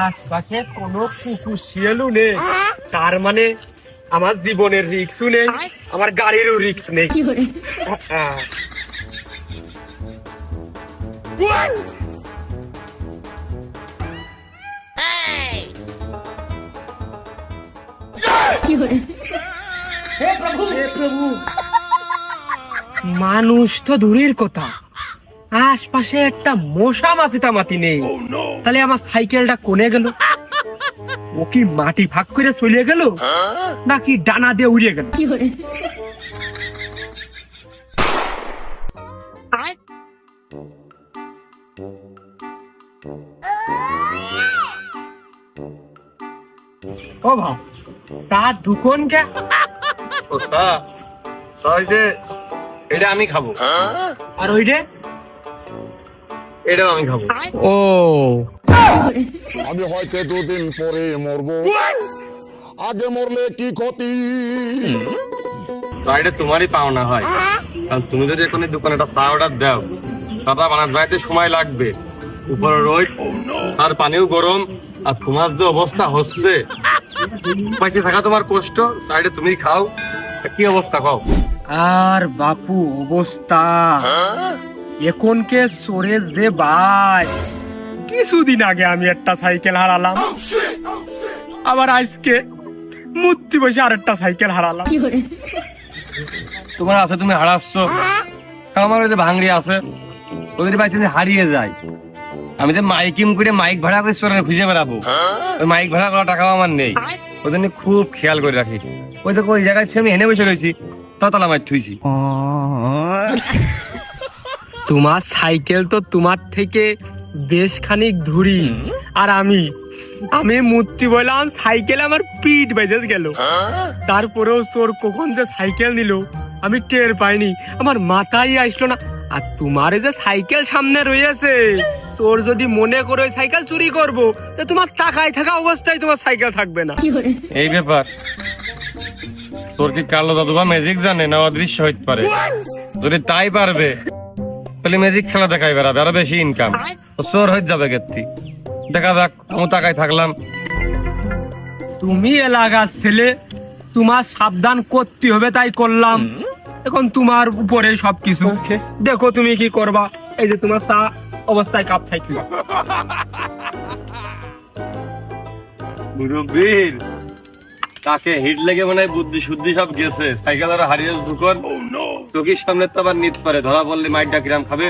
আশপাশে কোনো কুকুর শিয়ালও নেই, তার মানে আমার জীবনের রিস্কও নেই, আমার গাড়িরও রিস্ক নেই। হে প্রভু মানুষ তো দূরের কথা, আশপাশে একটা মশা মাছি নেই। তাহলে আমার সাইকেলটা কোনে গেল? ও কি মাটি ভাগ করে চলে গেল, নাকি ডানা দিয়ে উড়িয়ে গেল? ও ভাই, চা দুকন কে? ও চা ওই যে এটা আমি খাবো, আর ওইটা? এটাও আমি খাবো। ও আমি হয়তো দুদিন পরে মরবো, আগে মরলে কি ক্ষতি? চা এটা তোমারই পাওনা হয়, কারণ তুমি যদি এখন এই দোকানে একটা চা অর্ডার দাও, চাটা বানাতে সময় লাগবে, উপরে রোদ, আর পানিও গরম, আর তোমার যে অবস্থা হচ্ছে, পাইছে থাকা তোমার কষ্ট, চাইটা তুমি খাও। কি অবস্থা খাও? আর বাপু অবস্থা এখন কে সরে যে ভাই, কিছুদিন আগে আমি একটা সাইকেল হারালাম, আবার আজকে মূর্তি বসে আরেকটা সাইকেল হারালাম। তোমার আছে তুমি হারাচ্ছ, আমার ওই যে ভাঙড়ি আছে, ওদের বাড়িতে যদি হারিয়ে যায়, আমি যে মাইকিং করে মাইক ভাড়া করে চোরের খুঁজে বেড়াবো, ওই মাইক ভাড়া করা টাকাও আমার নেই, ওদের নিয়ে খুব খেয়াল করে রাখি। ওই দেখো ওই জায়গায় আমি এনে বসে রয়েছি, তালা মার থুইছি। তোমার সাইকেল তো তোমার থেকে বেশ খানিক ধুরি, আর আমি মূর্তি বললাম, সাইকেল আমার পিঠ বেজে গেল। তারপরেও চোর কখন যে সাইকেল নিল আমি টের পাইনি, আমার মাথায় আসলো না। আর তোমার যে সাইকেল সামনে রয়েছে, চোর যদি মনে করে সাইকেল চুরি করবো, তো তোমার টাকায় থাকা অবস্থায় তোমার সাইকেল থাকবে না। এই ব্যাপার, তোর কি কালো দাদু বা ম্যাজিক জানে না অদৃশ্য হইতে পারে? যদি তাই পারবে তাহলে ম্যাজিক খেলা দেখাই বেড়াবে, আরো বেশি ইনকাম, চোর হয়ে যাবে গেত্তি। দেখা যাক, আমি টাকায় থাকলাম। তুমি এলাকার ছেলে, তোমার সাবধান করতে হবে তাই করলাম, এখন তোমার উপরে সবকিছু। দেখো তুমি কি করবা। এই যে তোমার চা অবস্থায় কাপ থাকলো। মুরব্বীর তাকে হিট লেগে মনে হয় বুদ্ধি শুদ্ধি সব গেছে, সাইকেল আর হারিয়ে দুকন চোখের সামনে তো আবার নিতে পারে, ধরা পড়লে মাইকটা কিরাম খাবে।